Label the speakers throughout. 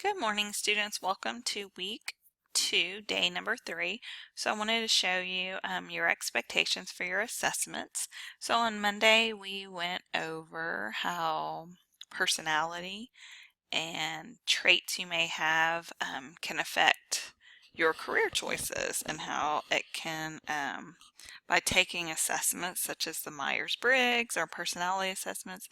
Speaker 1: Good morning, students. Welcome to week 2, day number 3. So I wanted to show you your expectations for your assessments. So on Monday, we went over how personality and traits you may have can affect your career choices, and how it can, by taking assessments such as the Myers-Briggs or personality assessments,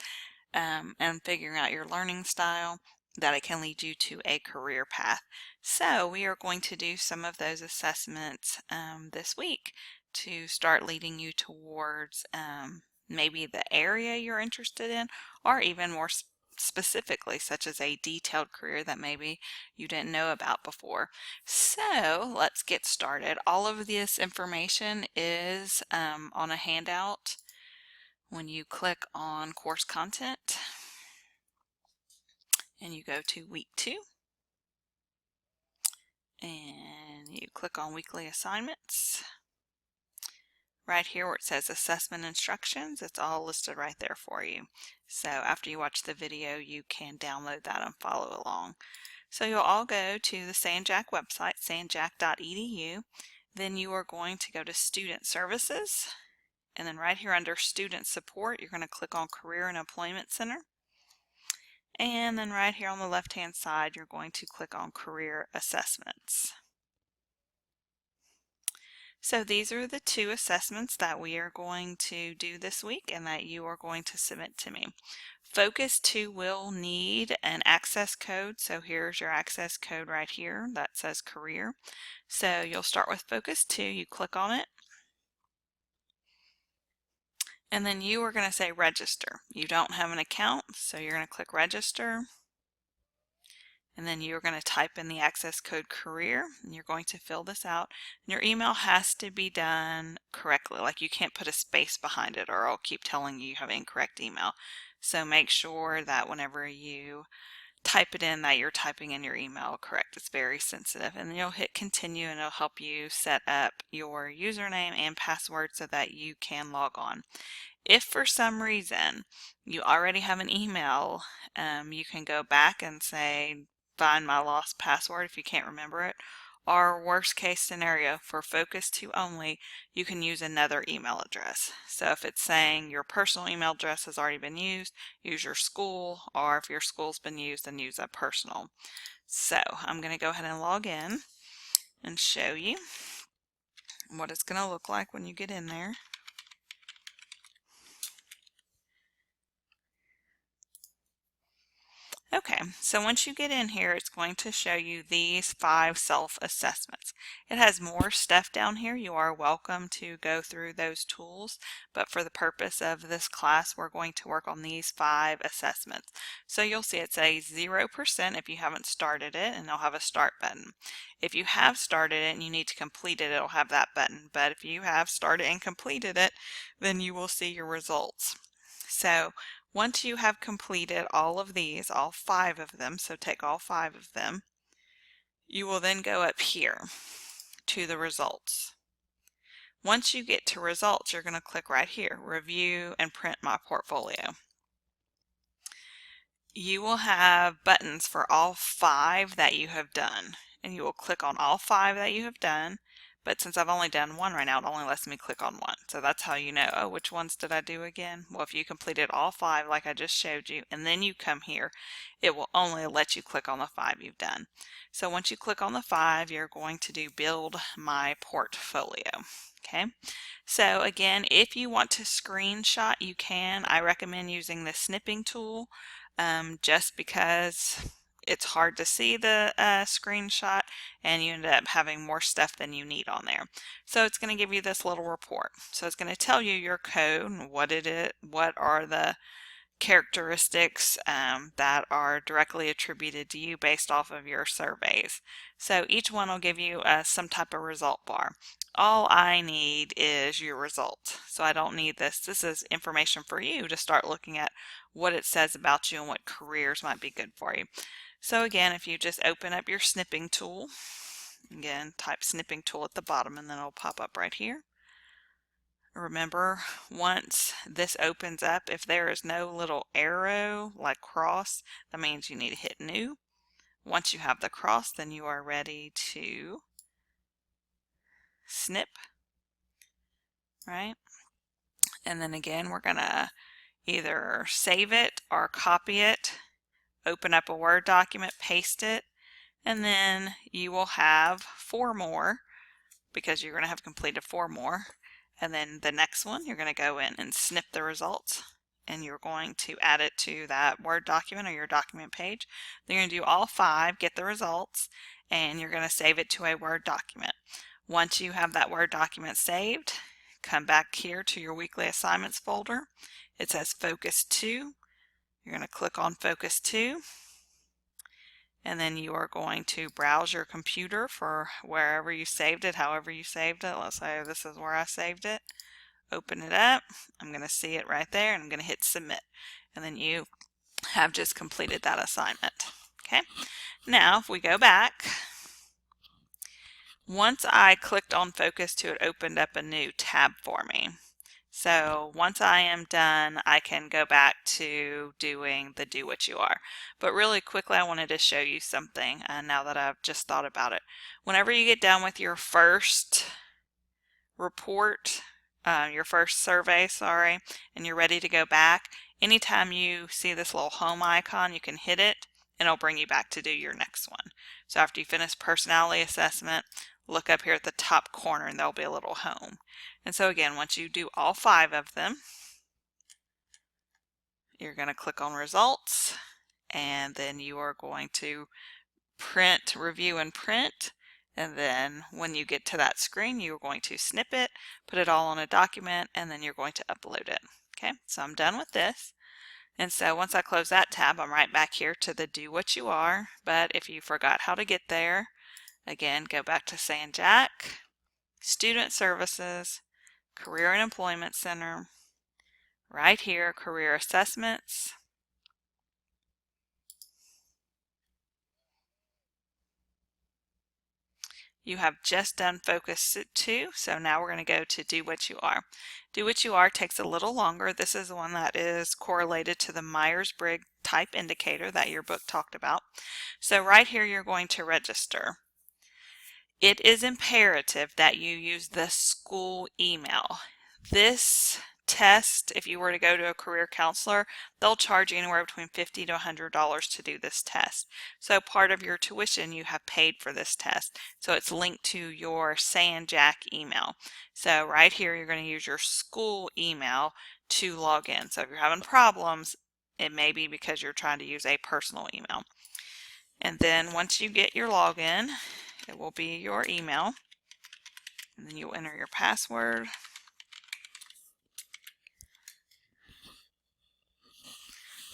Speaker 1: and figuring out your learning style, that it can lead you to a career path. So we are going to do some of those assessments this week to start leading you towards maybe the area you're interested in, or even more specifically, such as a detailed career that maybe you didn't know about before. So let's get started. All of this information is on a handout when you click on course content and you go to week 2 and you click on weekly assignments. Right here where it says assessment instructions, it's all listed right there for you. So after you watch the video, you can download that and follow along. So you'll all go to the Sanjack website, sanjack.edu. Then you are going to go to Student Services, and then right here under Student Support, you're going to click on Career and Employment Center. And then right here on the left hand side, you're going to click on Career Assessments. So these are the 2 assessments that we are going to do this week and that you are going to submit to me. Focus 2 will need an access code. So here's your access code right here that says career. So you'll start with Focus 2, you click on it, and then you are going to say register. You don't have an account, so you're going to click register. And then you're going to type in the access code career, and you're going to fill this out. And your email has to be done correctly. Like, you can't put a space behind it or I'll keep telling you have incorrect email. So make sure that whenever you type it in, that you're typing in your email correct. It's very sensitive. And then you'll hit continue, and it'll help you set up your username and password so that you can log on. If for some reason you already have an email, you can go back and say, find my lost password if you can't remember it. Or worst case scenario, for Focus 2 only, you can use another email address. So if it's saying your personal email address has already been used, use your school, or if your school's been used, then use a personal. So I'm going to go ahead and log in and show you what it's going to look like when you get in there. Okay, so once you get in here, it's going to show you these 5 self-assessments. It has more stuff down here. You are welcome to go through those tools, but for the purpose of this class, we're going to work on these 5 assessments. So you'll see it says 0% if you haven't started it, and it'll have a start button. If you have started it and you need to complete it, it'll have that button. But if you have started and completed it, then you will see your results. So once you have completed all of these, all 5 of them, so take all 5 of them, you will then go up here to the results. Once you get to results, you're going to click right here, review and print my portfolio. You will have buttons for all 5 that you have done, and you will click on all 5 that you have done. But since I've only done 1 right now, it only lets me click on 1. So that's how you know, oh, which ones did I do again? Well, if you completed all 5 like I just showed you, and then you come here, it will only let you click on the 5 you've done. So once you click on the 5, you're going to do build my portfolio. Okay, so again, if you want to screenshot, you can. I recommend using the snipping tool just because it's hard to see the screenshot, and you end up having more stuff than you need on there. So it's going to give you this little report. So it's going to tell you your code and what are the characteristics that are directly attributed to you based off of your surveys. So each one will give you some type of result bar. All I need is your result. So I don't need this. This is information for you to start looking at what it says about you and what careers might be good for you. So again, if you just open up your snipping tool, again, type snipping tool at the bottom, and then it'll pop up right here. Remember, once this opens up, if there is no little arrow like cross, that means you need to hit new. Once you have the cross, then you are ready to snip, right? And then again, we're going to either save it or copy it, open up a Word document, paste it, and then you will have 4 more because you're going to have completed 4 more. And then the next one, you're going to go in and snip the results, and you're going to add it to that Word document or your document page. Then you're going to do all 5, get the results, and you're going to save it to a Word document. Once you have that Word document saved, come back here to your weekly assignments folder. It says Focus 2. You're going to click on Focus 2. And then you are going to browse your computer for wherever you saved it, however you saved it. Let's say this is where I saved it. Open it up. I'm going to see it right there, and I'm going to hit submit. And then you have just completed that assignment. Okay. Now, if we go back, once I clicked on Focus 2, it opened up a new tab for me. So once I am done, I can go back to doing the Do What You Are. But really quickly, I wanted to show you something now that I've just thought about it. Whenever you get done with your first report, your first survey, and you're ready to go back, anytime you see this little home icon, you can hit it and it'll bring you back to do your next one. So after you finish personality assessment, look up here at the top corner and there'll be a little home. And so again, once you do all 5 of them, you're going to click on results, and then you are going to print, review, and print. And then when you get to that screen, you're going to snip it, put it all on a document, and then you're going to upload it. Okay, so I'm done with this. And so once I close that tab, I'm right back here to the Do What You Are. But if you forgot how to get there, again, go back to Sanjak, Student Services, Career and Employment Center, right here, Career Assessments. You have just done Focus 2, so now we're going to go to Do What You Are. Do What You Are takes a little longer. This is the one that is correlated to the Myers-Briggs type indicator that your book talked about. So right here, you're going to register. It is imperative that you use the school email. This test, if you were to go to a career counselor, they'll charge you anywhere between $50 to $100 to do this test. So part of your tuition you have paid for this test. So it's linked to your Sanjak email. So right here you're going to use your school email to log in. So if you're having problems, it may be because you're trying to use a personal email. And then once you get your login, it will be your email, and then you'll enter your password.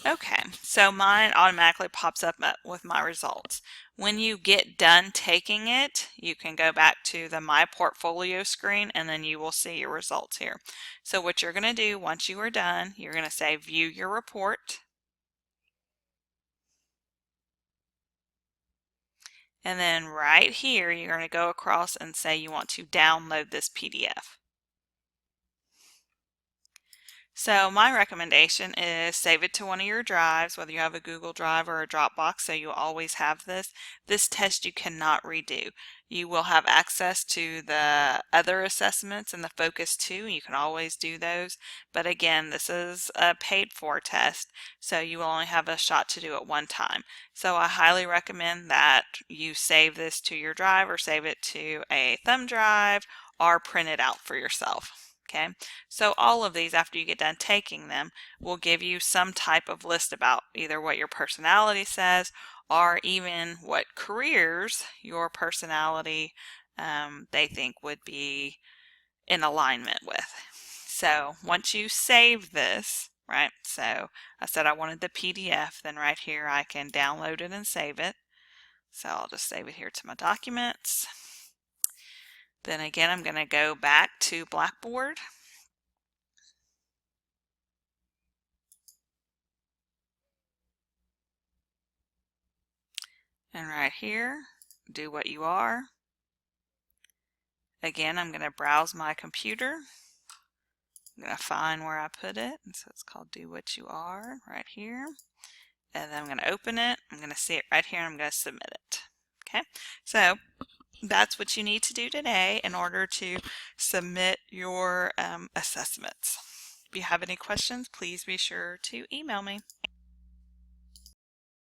Speaker 1: Okay, so mine automatically pops up with my results. When you get done taking it, you can go back to the My Portfolio screen, and then you will see your results here. So what you're going to do once you are done, you're going to say View Your Report. And then right here, you're going to go across and say you want to download this PDF. So my recommendation is save it to one of your drives, whether you have a Google Drive or a Dropbox, so you always have this. This test you cannot redo. You will have access to the other assessments and the Focus 2. You can always do those. But again, this is a paid for test, so you will only have a shot to do it one time. So I highly recommend that you save this to your drive or save it to a thumb drive or print it out for yourself. Okay, so all of these, after you get done taking them, will give you some type of list about either what your personality says or even what careers your personality they think would be in alignment with. So once you save this, right, so I said I wanted the PDF, then right here I can download it and save it. So I'll just save it here to my documents. Then again, I'm going to go back to Blackboard. And right here, Do What You Are. Again, I'm going to browse my computer. I'm going to find where I put it. And so it's called Do What You Are right here. and then I'm going to open it. I'm going to see it right here, and I'm going to submit it. Okay, so that's what you need to do today in order to submit your assessments. If you have any questions, please be sure to email me.